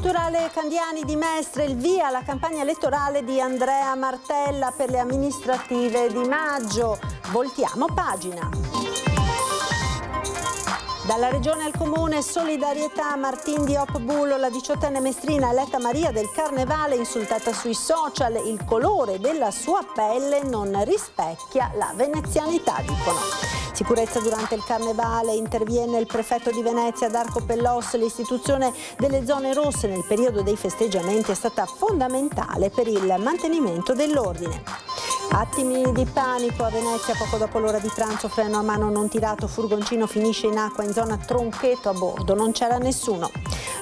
Culturale Candiani di Mestre, il via alla campagna elettorale di Andrea Martella per le amministrative di maggio. Voltiamo pagina. Dalla regione al comune, solidarietà. Martin Diop Bullo, la 18enne mestrina eletta Maria del Carnevale, insultata sui social. Il colore della sua pelle non rispecchia la venezianità, dicono. Sicurezza durante il Carnevale, interviene il prefetto di Venezia Darco Pellos. L'istituzione delle zone rosse nel periodo dei festeggiamenti è stata fondamentale per il mantenimento dell'ordine. Attimi di panico a Venezia poco dopo l'ora di pranzo, freno a mano non tirato, furgoncino finisce in acqua in zona Troncheto, a bordo non c'era nessuno.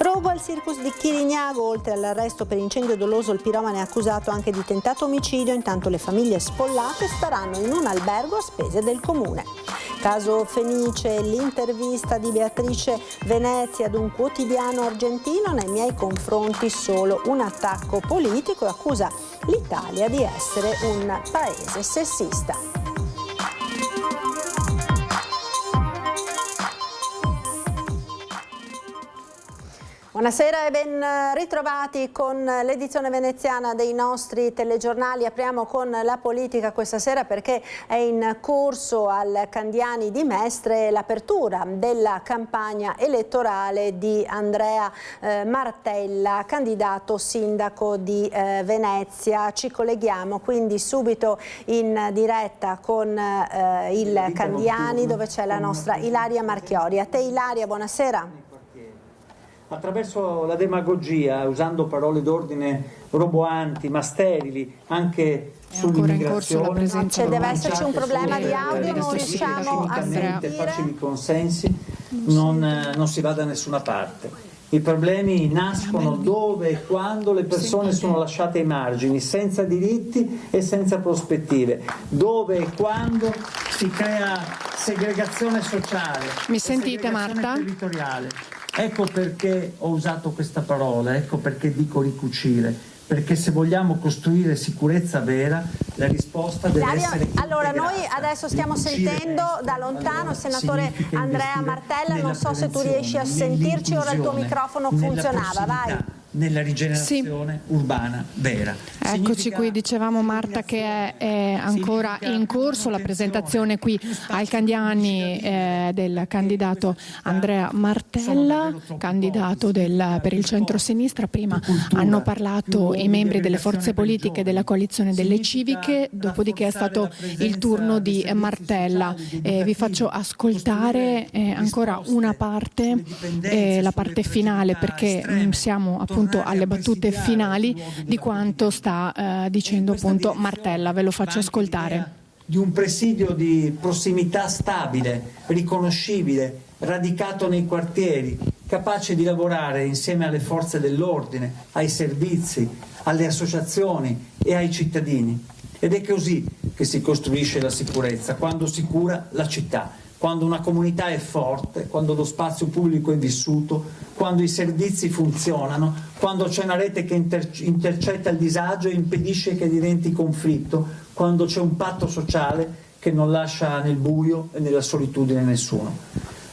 Rogo al Circus di Chirignago, oltre all'arresto per incendio doloso il piromane è accusato anche di tentato omicidio, intanto le famiglie spollate staranno in un albergo a spese del comune. Caso Fenice, l'intervista di Beatrice Venezia ad un quotidiano argentino, nei miei confronti solo un attacco politico, e accusa l'Italia di essere un paese sessista. Buonasera e ben ritrovati con l'edizione veneziana dei nostri telegiornali. Apriamo con la politica questa sera perché è in corso al Candiani di Mestre l'apertura della campagna elettorale di Andrea Martella, candidato sindaco di Venezia. Ci colleghiamo quindi subito in diretta con il Candiani, dove c'è la nostra Ilaria Marchiori. A te Ilaria, buonasera. Attraverso la demagogia, usando parole d'ordine roboanti ma sterili, anche sull'immigrazione, deve esserci un problema di audio, non riusciamo a sentire. Facili consensi, non si va da nessuna parte. I problemi nascono dove e quando le persone sono lasciate ai margini, senza diritti e senza prospettive, dove e quando si crea segregazione sociale. Mi sentite, Marta? Territoriale. Ecco perché ho usato questa parola, ecco perché dico ricucire, perché se vogliamo costruire sicurezza vera, la risposta deve essere integrata. Allora, noi adesso stiamo sentendo da lontano il senatore Andrea Martella, non so se tu riesci a sentirci, ora il tuo microfono funzionava, vai. Nella rigenerazione urbana vera. Eccoci qui, dicevamo Marta che è ancora in corso la presentazione qui al Candiani del candidato Andrea Martella, candidato per il centro-sinistra. Prima hanno parlato i membri delle forze politiche della coalizione delle civiche, dopodiché è stato il turno di Martella. Vi faccio ascoltare ancora una parte, la parte finale, perché siamo appunto alle battute finali di quanto sta dicendo appunto Martella. Ve lo faccio ascoltare. Di un presidio di prossimità stabile, riconoscibile, radicato nei quartieri, capace di lavorare insieme alle forze dell'ordine, ai servizi, alle associazioni e ai cittadini. Ed è così che si costruisce la sicurezza, quando si cura la città, quando una comunità è forte, quando lo spazio pubblico è vissuto, quando i servizi funzionano, quando c'è una rete che intercetta il disagio e impedisce che diventi conflitto, quando c'è un patto sociale che non lascia nel buio e nella solitudine nessuno.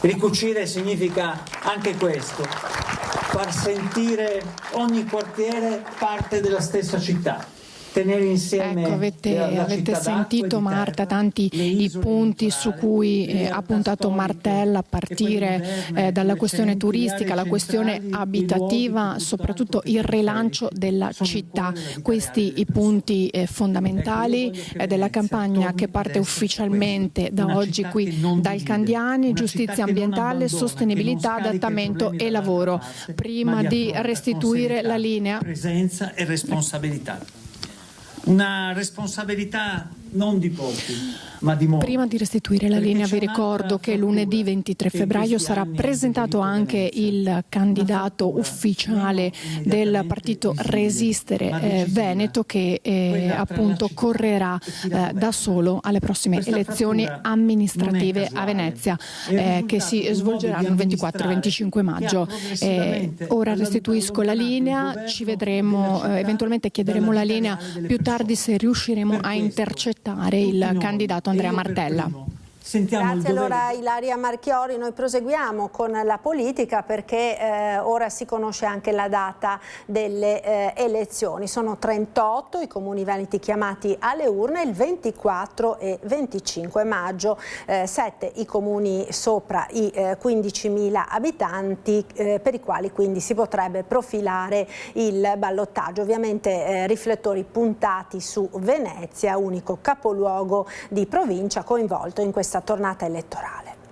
Ricucire significa anche questo, far sentire ogni quartiere parte della stessa città. Tenere insieme, ecco, avete sentito Marta tanti i punti su cui ha puntato Martella, a partire dalla questione turistica, la questione abitativa, soprattutto il rilancio della città. Questi i punti fondamentali della campagna che parte ufficialmente da oggi qui dal Candiani: giustizia ambientale, sostenibilità, adattamento e lavoro. Prima di restituire la linea, presenza e responsabilità. Una responsabilità non di pochi, ma di molti. Prima di restituire la linea vi ricordo che lunedì 23 febbraio sarà presentato anche il candidato ufficiale del partito Resistere Veneto, che appunto correrà da solo alle prossime elezioni amministrative a Venezia, che si svolgeranno il 24 e 25 maggio. Ora restituisco la linea, ci vedremo, eventualmente chiederemo la linea più tardi se riusciremo a intercettare il candidato Andrea Martella. Sentiamo Grazie il dovere. allora Ilaria Marchiori, noi proseguiamo con la politica perché ora si conosce anche la data delle elezioni. Sono 38 i comuni veneti chiamati alle urne il 24 e 25 maggio, 7 i comuni sopra i 15.000 abitanti per i quali quindi si potrebbe profilare il ballottaggio. Ovviamente riflettori puntati su Venezia, unico capoluogo di provincia coinvolto in questa tornata elettorale.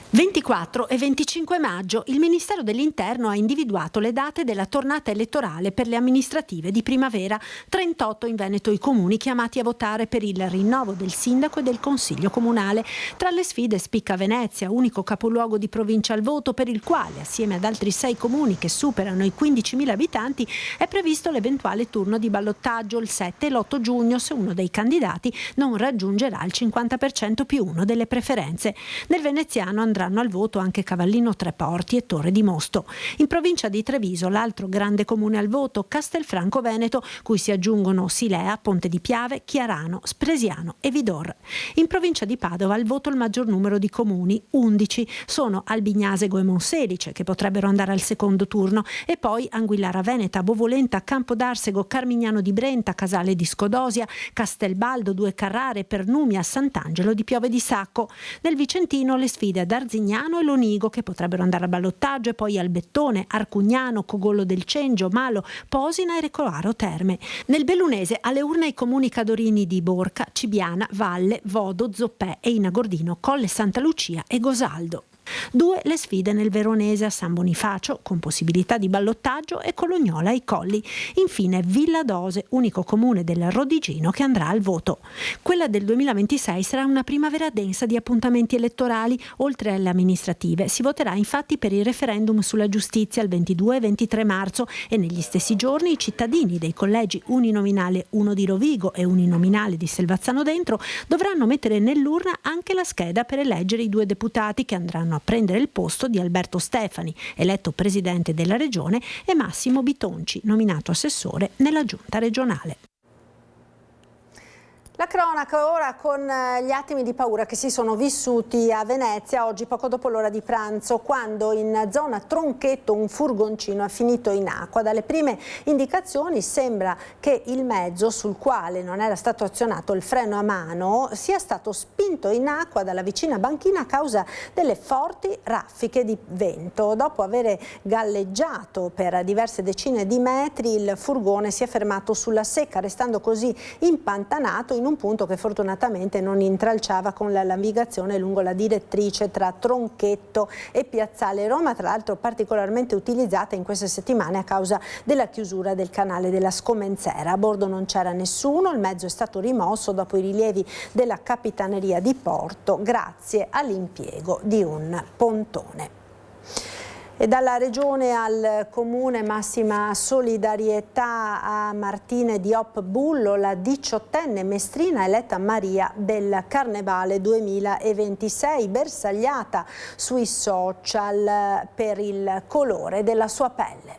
24 e 25 maggio il Ministero dell'Interno ha individuato le date della tornata elettorale per le amministrative di primavera. 38 in Veneto i comuni chiamati a votare per il rinnovo del sindaco e del consiglio comunale. Tra le sfide spicca Venezia, unico capoluogo di provincia al voto, per il quale, assieme ad altri 6 comuni che superano i 15.000 abitanti, è previsto l'eventuale turno di ballottaggio il 7 e l'8 giugno se uno dei candidati non raggiungerà il 50% più 1 delle preferenze. Nel veneziano andranno al voto anche Cavallino Treporti e Torre di Mosto. In provincia di Treviso l'altro grande comune al voto, Castelfranco Veneto, cui si aggiungono Silea, Ponte di Piave, Chiarano, Spresiano e Vidor. In provincia di Padova al voto il maggior numero di comuni, 11, sono Albignasego e Monselice, che potrebbero andare al secondo turno, e poi Anguillara Veneta, Bovolenta, Campodarsego, Carmignano di Brenta, Casale di Scodosia, Castelbaldo, Due Carrare, Pernumia, Sant'Angelo di Piove di Sacco. Nel Vicentino le sfide ad Arzignano e Lonigo, che potrebbero andare a ballottaggio, e poi Albettone, Arcugnano, Cogollo del Cengio, Malo, Posina e Recoaro Terme. Nel Bellunese alle urne i comuni cadorini di Borca, Cibiana, Valle, Vodo, Zoppè e Inagordino, Colle Santa Lucia e Gosaldo. 2 le sfide nel Veronese a San Bonifacio, con possibilità di ballottaggio, e Colognola ai Colli. Infine Villa Dose, unico comune del Rodigino che andrà al voto. Quella del 2026 sarà una primavera densa di appuntamenti elettorali. Oltre alle amministrative si voterà infatti per il referendum sulla giustizia il 22 e 23 marzo, e negli stessi giorni i cittadini dei collegi uninominale 1 di Rovigo e uninominale di Selvazzano Dentro dovranno mettere nell'urna anche la scheda per eleggere i 2 deputati che andranno a prendere il posto di Alberto Stefani, eletto presidente della regione, e Massimo Bitonci, nominato assessore nella giunta regionale. La cronaca ora con gli attimi di paura che si sono vissuti a Venezia oggi poco dopo l'ora di pranzo, quando in zona Tronchetto un furgoncino è finito in acqua. Dalle prime indicazioni sembra che il mezzo, sul quale non era stato azionato il freno a mano, sia stato spinto in acqua dalla vicina banchina a causa delle forti raffiche di vento. Dopo aver galleggiato per diverse decine di metri, il furgone si è fermato sulla secca, restando così impantanato in un punto che fortunatamente non intralciava con la navigazione lungo la direttrice tra Tronchetto e Piazzale Roma, tra l'altro particolarmente utilizzata in queste settimane a causa della chiusura del canale della Scomenzera. A bordo non c'era nessuno, il mezzo è stato rimosso dopo i rilievi della Capitaneria di Porto grazie all'impiego di un pontone. E dalla Regione al Comune massima solidarietà a Martine Diop Bullo, la 18enne mestrina eletta Maria del Carnevale 2026, bersagliata sui social per il colore della sua pelle.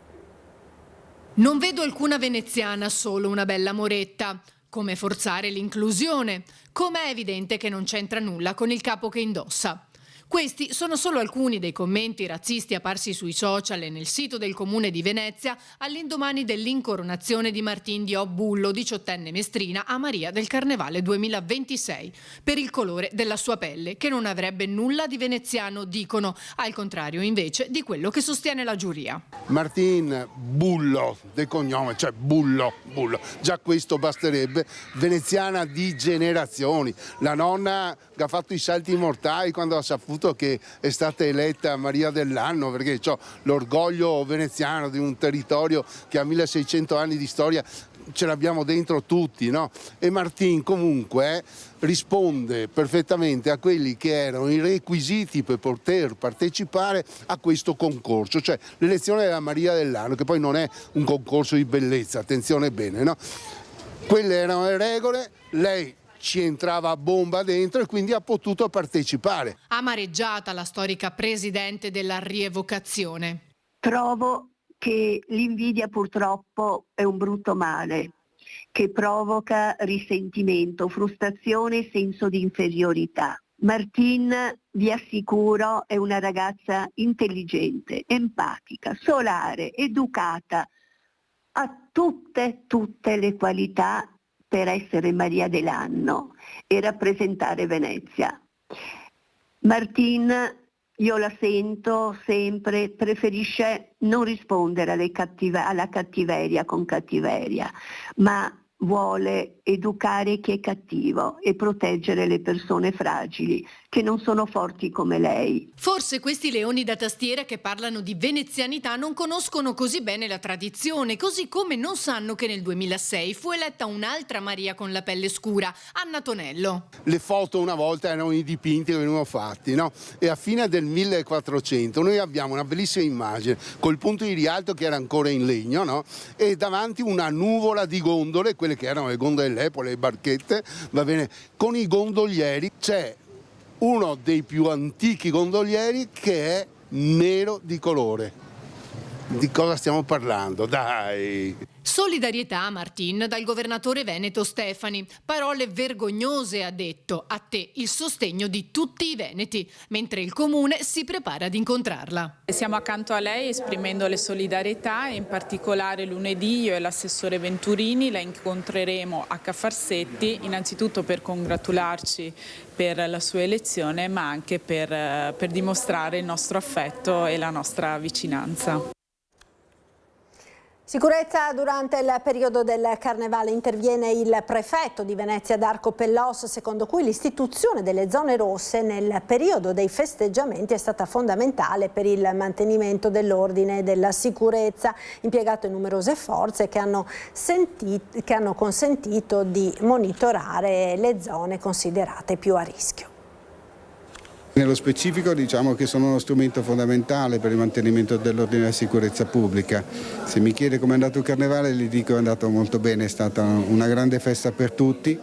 Non vedo alcuna veneziana, solo una bella moretta. Come forzare l'inclusione? Com'è evidente che non c'entra nulla con il capo che indossa? Questi sono solo alcuni dei commenti razzisti apparsi sui social e nel sito del Comune di Venezia all'indomani dell'incoronazione di Martine Diop Bullo, 18enne mestrina, a Maria del Carnevale 2026, per il colore della sua pelle, che non avrebbe nulla di veneziano, dicono, al contrario invece di quello che sostiene la giuria. Martine Bullo, del cognome, cioè Bullo, già questo basterebbe, veneziana di generazioni. La nonna che ha fatto i salti mortali quando ha saputo che è stata eletta Maria dell'anno, perché l'orgoglio veneziano di un territorio che ha 1600 anni di storia ce l'abbiamo dentro tutti, no? E Martine comunque risponde perfettamente a quelli che erano i requisiti per poter partecipare a questo concorso, cioè l'elezione della Maria dell'anno, che poi non è un concorso di bellezza, attenzione bene, no? Quelle erano le regole, lei ci entrava a bomba dentro e quindi ha potuto partecipare. Amareggiata la storica presidente della rievocazione. Trovo che l'invidia purtroppo è un brutto male che provoca risentimento, frustrazione e senso di inferiorità. Martine, vi assicuro, è una ragazza intelligente, empatica, solare, educata, ha tutte le qualità per essere Maria dell'anno e rappresentare Venezia. Martine, io la sento sempre, preferisce non rispondere alla cattiveria con cattiveria, ma vuole educare chi è cattivo e proteggere le persone fragili che non sono forti come lei. Forse questi leoni da tastiera che parlano di venezianità non conoscono così bene la tradizione, così come non sanno che nel 2006 fu eletta un'altra Maria con la pelle scura, Anna Tonello. Le foto una volta erano i dipinti che venivano fatti, no? E a fine del 1400 noi abbiamo una bellissima immagine col punto di rialto che era ancora in legno, no? E davanti una nuvola di gondole, quelle che erano le gondole dell'epoca, le barchette, va bene, con i gondolieri. C'è uno dei più antichi gondolieri che è nero di colore. Di cosa stiamo parlando? Dai! Solidarietà a Martine dal governatore veneto Stefani. Parole vergognose, ha detto, a te il sostegno di tutti i veneti, mentre il comune si prepara ad incontrarla. Siamo accanto a lei esprimendo le solidarietà e in particolare lunedì io e l'assessore Venturini la incontreremo a Cafarsetti, innanzitutto per congratularci per la sua elezione, ma anche per dimostrare il nostro affetto e la nostra vicinanza. Sicurezza durante il periodo del Carnevale. Interviene il prefetto di Venezia Darco Pellos, secondo cui l'istituzione delle zone rosse nel periodo dei festeggiamenti è stata fondamentale per il mantenimento dell'ordine e della sicurezza, impiegato in numerose forze che hanno consentito di monitorare le zone considerate più a rischio. Nello specifico diciamo che sono uno strumento fondamentale per il mantenimento dell'ordine e della sicurezza pubblica. Se mi chiede come è andato il Carnevale, gli dico che è andato molto bene, è stata una grande festa per tutti.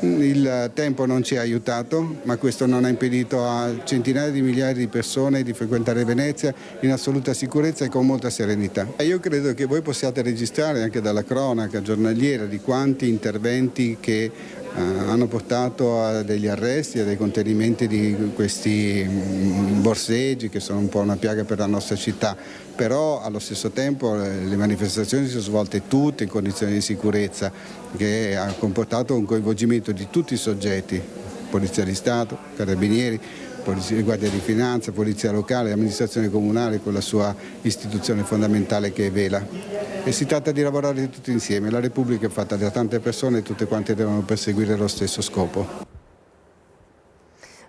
Il tempo non ci ha aiutato, ma questo non ha impedito a centinaia di migliaia di persone di frequentare Venezia in assoluta sicurezza e con molta serenità. Io credo che voi possiate registrare anche dalla cronaca giornaliera di quanti interventi che hanno portato a degli arresti e a dei contenimenti di questi borseggi che sono un po' una piaga per la nostra città, però allo stesso tempo le manifestazioni si sono svolte tutte in condizioni di sicurezza che ha comportato un coinvolgimento di tutti i soggetti, Polizia di Stato, Carabinieri, Guardia di Finanza, Polizia Locale, Amministrazione Comunale con la sua istituzione fondamentale che è Vela. E si tratta di lavorare tutti insieme, la Repubblica è fatta da tante persone e tutte quante devono perseguire lo stesso scopo.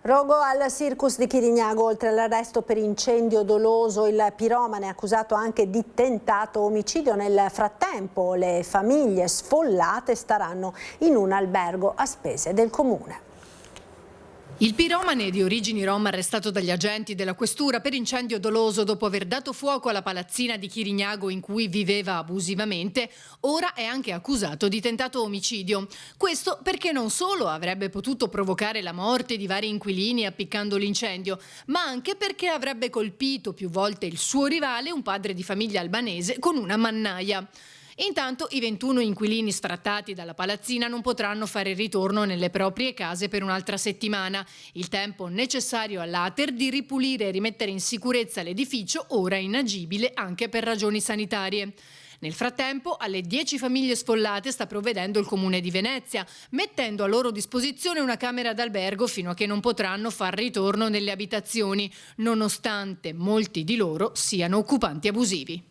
Rogo al Circus di Chirignago, oltre all'arresto per incendio doloso, il piromane accusato anche di tentato omicidio. Nel frattempo le famiglie sfollate staranno in un albergo a spese del comune. Il piromane di origini rom arrestato dagli agenti della questura per incendio doloso dopo aver dato fuoco alla palazzina di Chirignago in cui viveva abusivamente, ora è anche accusato di tentato omicidio. Questo perché non solo avrebbe potuto provocare la morte di vari inquilini appiccando l'incendio, ma anche perché avrebbe colpito più volte il suo rivale, un padre di famiglia albanese, con una mannaia. Intanto i 21 inquilini sfrattati dalla palazzina non potranno fare ritorno nelle proprie case per un'altra settimana, il tempo necessario all'Ater di ripulire e rimettere in sicurezza l'edificio, ora inagibile anche per ragioni sanitarie. Nel frattempo, alle 10 famiglie sfollate sta provvedendo il Comune di Venezia, mettendo a loro disposizione una camera d'albergo fino a che non potranno far ritorno nelle abitazioni, nonostante molti di loro siano occupanti abusivi.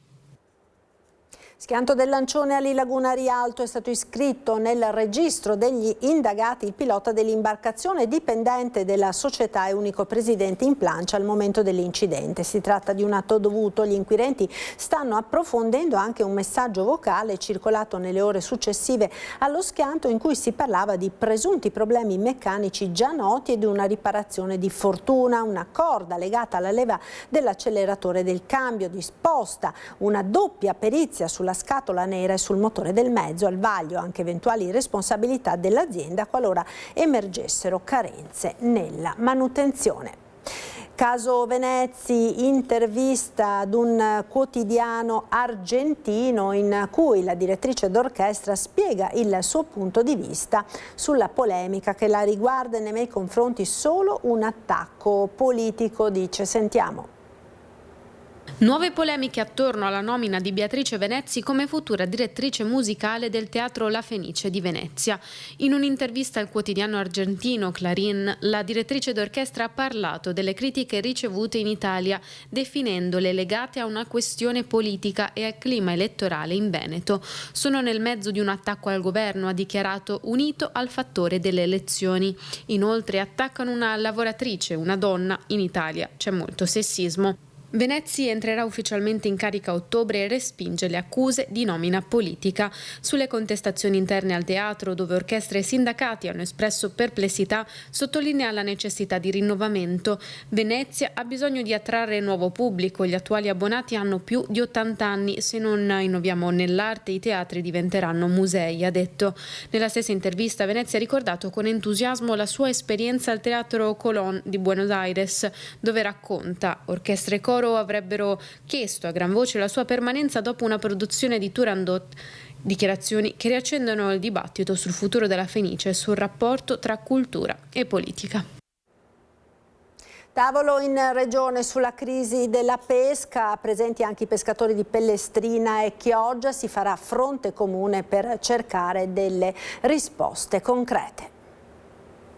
Schianto del Lancione a Lillaguna Rialto, è stato iscritto nel registro degli indagati il pilota dell'imbarcazione dipendente della società e unico presidente in plancia al momento dell'incidente. Si tratta di un atto dovuto. Gli inquirenti stanno approfondendo anche un messaggio vocale circolato nelle ore successive allo schianto in cui si parlava di presunti problemi meccanici già noti e di una riparazione di fortuna, una corda legata alla leva dell'acceleratore del cambio disposta, una doppia perizia sulla scatola nera e sul motore del mezzo, al vaglio anche eventuali responsabilità dell'azienda qualora emergessero carenze nella manutenzione. Caso Venezzi, intervista ad un quotidiano argentino in cui la direttrice d'orchestra spiega il suo punto di vista sulla polemica che la riguarda e nei miei confronti solo un attacco politico, dice. Sentiamo. Nuove polemiche attorno alla nomina di Beatrice Venezzi come futura direttrice musicale del Teatro La Fenice di Venezia. In un'intervista al quotidiano argentino Clarín, la direttrice d'orchestra ha parlato delle critiche ricevute in Italia, definendole legate a una questione politica e al clima elettorale in Veneto. Sono nel mezzo di un attacco al governo, ha dichiarato, unito al fattore delle elezioni. Inoltre attaccano una lavoratrice, una donna. In Italia c'è molto sessismo. Venezzi entrerà ufficialmente in carica a ottobre e respinge le accuse di nomina politica. Sulle contestazioni interne al teatro, dove orchestre e sindacati hanno espresso perplessità, sottolinea la necessità di rinnovamento. Venezia ha bisogno di attrarre nuovo pubblico, gli attuali abbonati hanno più di 80 anni, se non innoviamo nell'arte i teatri diventeranno musei, ha detto. Nella stessa intervista Venezia ha ricordato con entusiasmo la sua esperienza al Teatro Colón di Buenos Aires, dove racconta orchestre e coro avrebbero chiesto a gran voce la sua permanenza dopo una produzione di Turandot, dichiarazioni che riaccendono il dibattito sul futuro della Fenice e sul rapporto tra cultura e politica. Tavolo in regione sulla crisi della pesca, presenti anche i pescatori di Pellestrina e Chioggia, si farà fronte comune per cercare delle risposte concrete.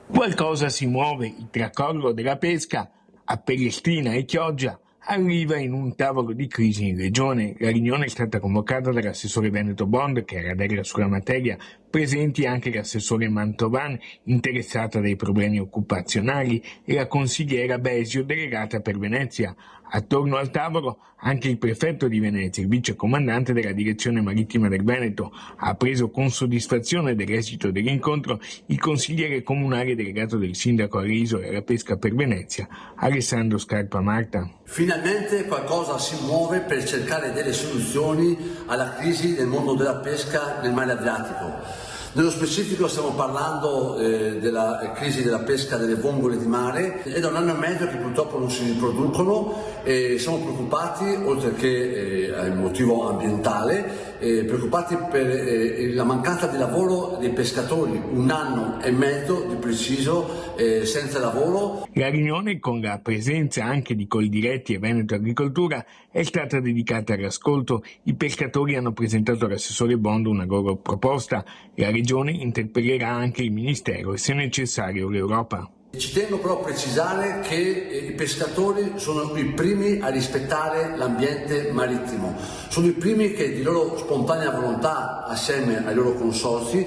Qualcosa si muove, il tracollo della pesca a Pellestrina e Chioggia arriva in un tavolo di crisi in regione. La riunione è stata convocata dall'assessore Veneto Bond, che era delega sulla materia, presenti anche l'assessore Mantovan, interessata dai problemi occupazionali, e la consigliera Besio, delegata per Venezia. Attorno al tavolo anche il prefetto di Venezia, il vicecomandante della direzione marittima del Veneto. Ha preso con soddisfazione dell'esito dell'incontro il consigliere comunale delegato del sindaco all'isola e alla pesca per Venezia, Alessandro Scarpa Marta. Finalmente qualcosa si muove per cercare delle soluzioni alla crisi del mondo della pesca nel mare Adriatico. Nello specifico stiamo parlando della crisi della pesca delle vongole di mare. È da un anno e mezzo che purtroppo non si riproducono e siamo preoccupati, oltre che al motivo ambientale, preoccupati per la mancanza di lavoro dei pescatori, un anno e mezzo di preciso senza lavoro. La riunione, con la presenza anche di Coldiretti e Veneto Agricoltura, è stata dedicata all'ascolto. I pescatori hanno presentato all'assessore Bond una loro proposta. La Regione interpellerà anche il Ministero e, se necessario, l'Europa. Ci tengo però a precisare che i pescatori sono i primi a rispettare l'ambiente marittimo, sono i primi che di loro spontanea volontà, assieme ai loro consorzi,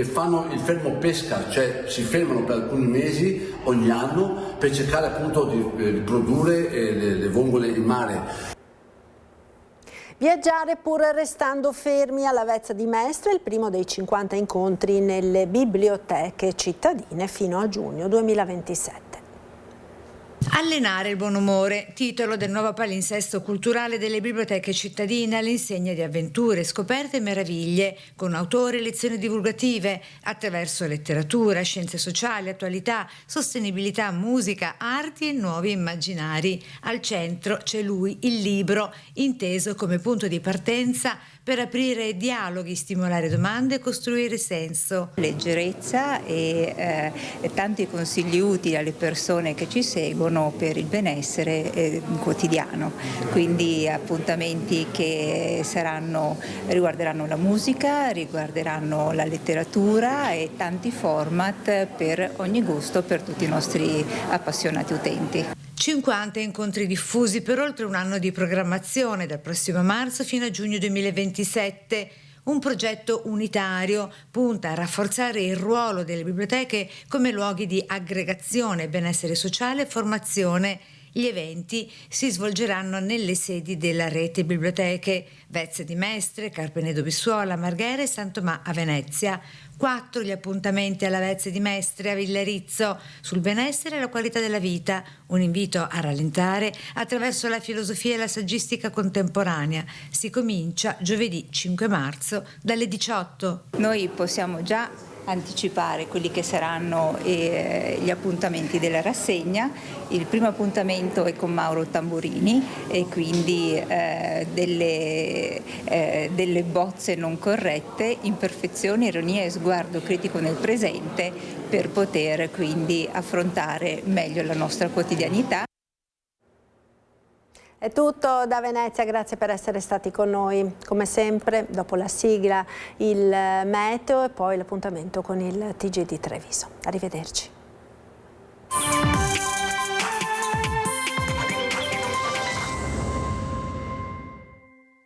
fanno il fermo pesca, cioè si fermano per alcuni mesi ogni anno per cercare appunto di produrre le vongole in mare. Viaggiare pur restando fermi alla Vezza di Mestre, il primo dei 50 incontri nelle biblioteche cittadine fino a giugno 2027. Allenare il buon umore, titolo del nuovo palinsesto culturale delle biblioteche cittadine all'insegna di avventure, scoperte e meraviglie, con autori e lezioni divulgative attraverso letteratura, scienze sociali, attualità, sostenibilità, musica, arti e nuovi immaginari. Al centro c'è lui, il libro, inteso come punto di partenza per aprire dialoghi, stimolare domande e costruire senso. Leggerezza e tanti consigli utili alle persone che ci seguono per il benessere quotidiano, quindi appuntamenti che riguarderanno la musica, riguarderanno la letteratura e tanti format per ogni gusto, per tutti i nostri appassionati utenti. 50 incontri diffusi per oltre un anno di programmazione, dal prossimo marzo fino a giugno 2027. Un progetto unitario punta a rafforzare il ruolo delle biblioteche come luoghi di aggregazione, benessere sociale e formazione. Gli eventi si svolgeranno nelle sedi della rete biblioteche Vezza di Mestre, Carpenedo Bissuola, Marghera e San Tomà a Venezia. 4 gli appuntamenti alla Vezza di Mestre a Villarizzo sul benessere e la qualità della vita, un invito a rallentare attraverso la filosofia e la saggistica contemporanea. Si comincia giovedì 5 marzo dalle 18. Noi possiamo già anticipare quelli che saranno gli appuntamenti della rassegna. Il primo appuntamento è con Mauro Tamburini e quindi delle bozze non corrette, imperfezioni, ironia e sguardo critico nel presente per poter quindi affrontare meglio la nostra quotidianità. È tutto da Venezia, grazie per essere stati con noi. Come sempre, dopo la sigla, il meteo e poi l'appuntamento con il TG di Treviso. Arrivederci.